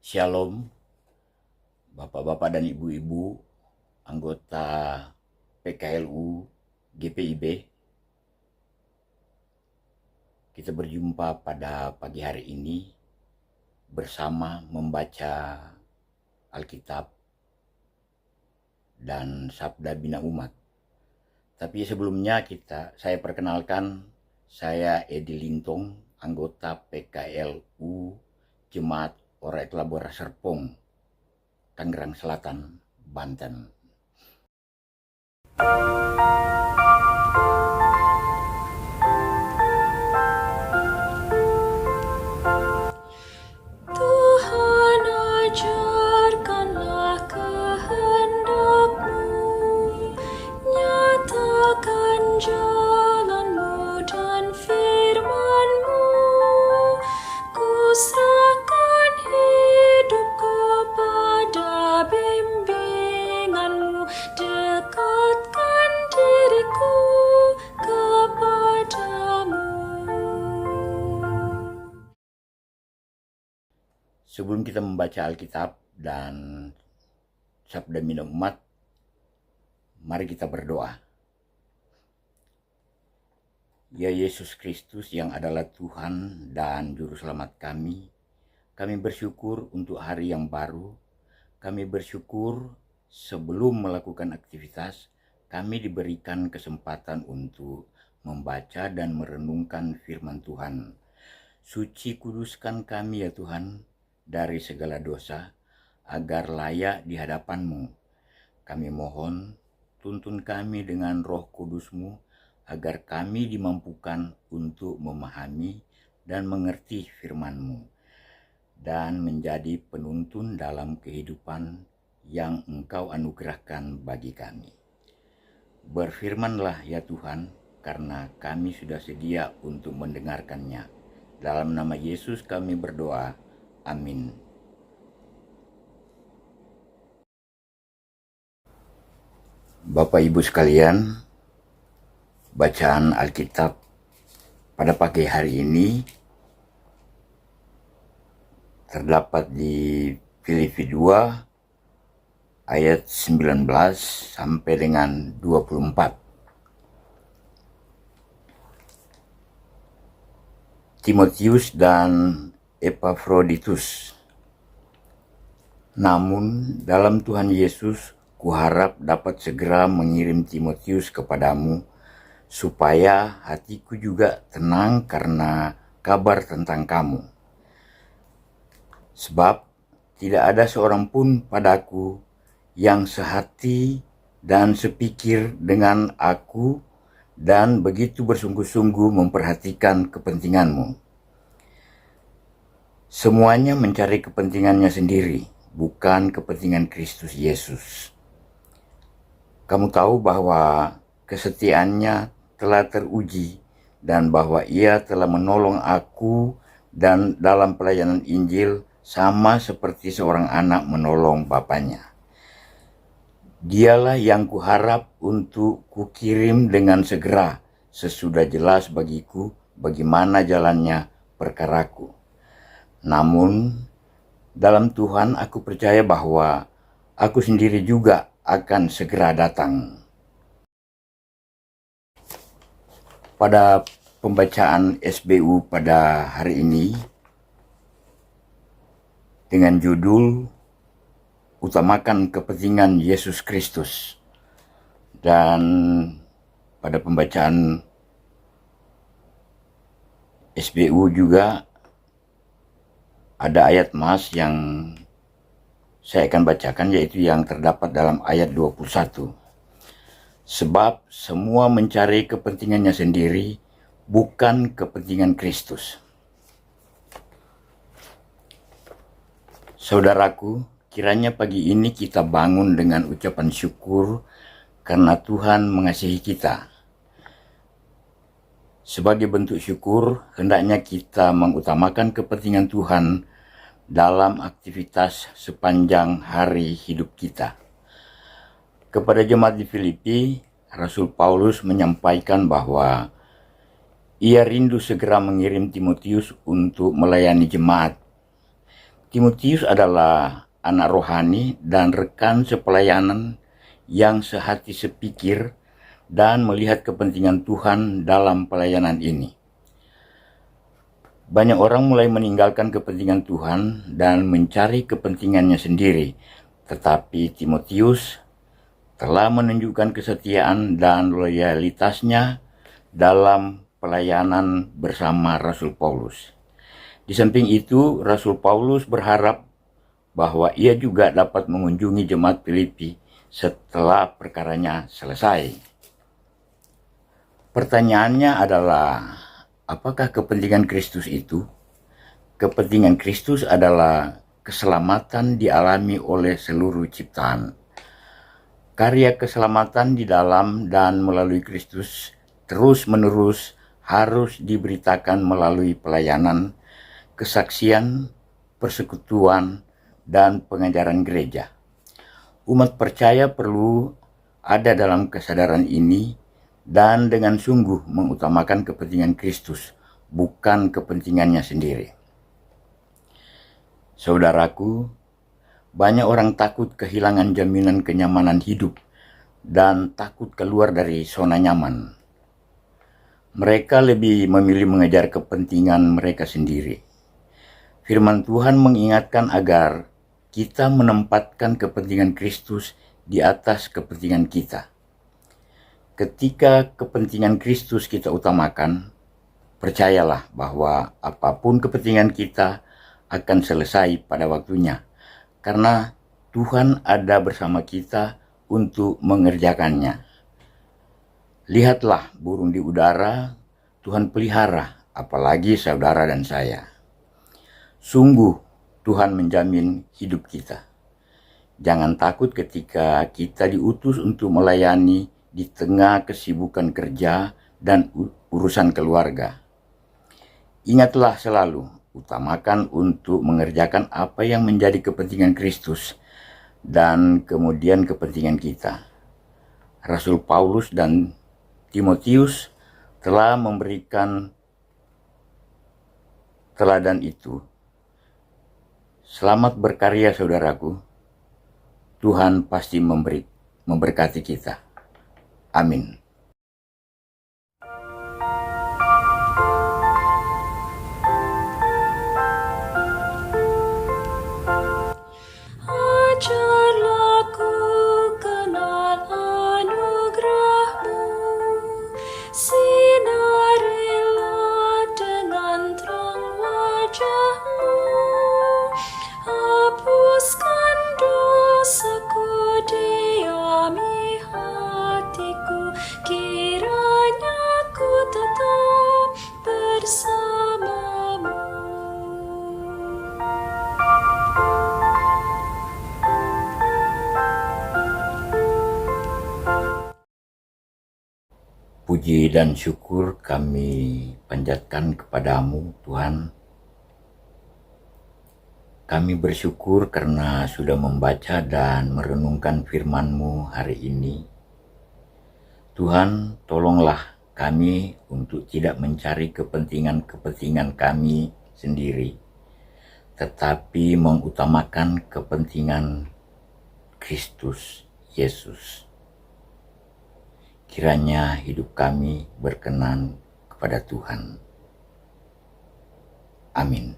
Shalom, Bapak-Bapak dan Ibu-Ibu, anggota PKLU GPIB. Kita berjumpa pada pagi hari ini bersama membaca Alkitab dan Sabda Bina Umat. Tapi sebelumnya saya perkenalkan, saya Edi Lintong, anggota PKLU Jemaat Orae Labora Serpong, Tangerang Selatan, Banten. Tuhan, ajarkanlah kehendak-Mu, nyatakan jalan-Mu dan firman-Mu. Ku serahkan hidup kepada bimbingan-Mu, dekatkan diriku kepadamu. Sebelum kita membaca Alkitab dan Sabda Bina Umat, mari kita berdoa. Ya Yesus Kristus yang adalah Tuhan dan Juru Selamat kami bersyukur untuk hari yang baru. Kami bersyukur sebelum melakukan aktivitas, kami diberikan kesempatan untuk membaca dan merenungkan firman Tuhan. Suci kuduskan kami ya Tuhan dari segala dosa, agar layak di hadapan-Mu. Kami mohon, tuntun kami dengan Roh Kudus-Mu, agar kami dimampukan untuk memahami dan mengerti firman-Mu, dan menjadi penuntun dalam kehidupan yang Engkau anugerahkan bagi kami. Berfirmanlah ya Tuhan, karena kami sudah sedia untuk mendengarkannya. Dalam nama Yesus kami berdoa. Amin. Bapak Ibu sekalian, bacaan Alkitab pada pagi hari ini terdapat di Filipi 2 ayat 19 sampai dengan 24. Timotius dan Epafroditus. Namun dalam Tuhan Yesus kuharap dapat segera mengirim Timotius kepadamu, supaya hatiku juga tenang karena kabar tentang kamu. Sebab tidak ada seorang pun padaku yang sehati dan sepikir dengan aku dan begitu bersungguh-sungguh memperhatikan kepentinganmu. Semuanya mencari kepentingannya sendiri, bukan kepentingan Kristus Yesus. Kamu tahu bahwa kesetiaannya telah teruji dan bahwa ia telah menolong aku dan dalam pelayanan Injil sama seperti seorang anak menolong bapaknya. Dialah yang kuharap untuk kukirim dengan segera sesudah jelas bagiku bagaimana jalannya perkaraku. Namun dalam Tuhan aku percaya bahwa aku sendiri juga akan segera datang. Pada pembacaan SBU pada hari ini dengan judul Utamakan Kepentingan Yesus Kristus, dan pada pembacaan SBU juga ada ayat mas yang saya akan bacakan, yaitu yang terdapat dalam ayat 21. Sebab semua mencari kepentingannya sendiri, bukan kepentingan Kristus. Saudaraku, kiranya pagi ini kita bangun dengan ucapan syukur karena Tuhan mengasihi kita. Sebagai bentuk syukur, hendaknya kita mengutamakan kepentingan Tuhan dalam aktivitas sepanjang hari hidup kita. Kepada jemaat di Filipi, Rasul Paulus menyampaikan bahwa ia rindu segera mengirim Timotius untuk melayani jemaat. Timotius adalah anak rohani dan rekan sepelayanan yang sehati sepikir dan melihat kepentingan Tuhan dalam pelayanan ini. Banyak orang mulai meninggalkan kepentingan Tuhan dan mencari kepentingannya sendiri, tetapi Timotius telah menunjukkan kesetiaan dan loyalitasnya dalam pelayanan bersama Rasul Paulus. Di samping itu, Rasul Paulus berharap bahwa ia juga dapat mengunjungi jemaat Filipi setelah perkaranya selesai. Pertanyaannya adalah, apakah kepentingan Kristus itu? Kepentingan Kristus adalah keselamatan dialami oleh seluruh ciptaan. Karya keselamatan di dalam dan melalui Kristus terus-menerus harus diberitakan melalui pelayanan, kesaksian, persekutuan, dan pengajaran gereja. Umat percaya perlu ada dalam kesadaran ini dan dengan sungguh mengutamakan kepentingan Kristus, bukan kepentingannya sendiri. Saudaraku, banyak orang takut kehilangan jaminan kenyamanan hidup dan takut keluar dari zona nyaman. Mereka lebih memilih mengejar kepentingan mereka sendiri. Firman Tuhan mengingatkan agar kita menempatkan kepentingan Kristus di atas kepentingan kita. Ketika kepentingan Kristus kita utamakan, percayalah bahwa apapun kepentingan kita akan selesai pada waktunya, karena Tuhan ada bersama kita untuk mengerjakannya. Lihatlah burung di udara, Tuhan pelihara, apalagi saudara dan saya. Sungguh Tuhan menjamin hidup kita. Jangan takut ketika kita diutus untuk melayani di tengah kesibukan kerja dan urusan keluarga. Ingatlah selalu, utamakan untuk mengerjakan apa yang menjadi kepentingan Kristus dan kemudian kepentingan kita. Rasul Paulus dan Timotius telah memberikan teladan itu. Selamat berkarya saudaraku. Tuhan pasti memberkati kita. Amin. Ajarlah ku kenal anugerah-Mu, sinarilah dengan terang wajah-Mu, hapuskan dosaku, diami hatiku, kiranya ku tetap bersama-Mu. Puji dan syukur kami panjatkan kepadamu, Tuhan. Kami bersyukur karena sudah membaca dan merenungkan firman-Mu hari ini. Tuhan, tolonglah kami untuk tidak mencari kepentingan-kepentingan kami sendiri, tetapi mengutamakan kepentingan Kristus Yesus. Kiranya hidup kami berkenan kepada Tuhan. Amin.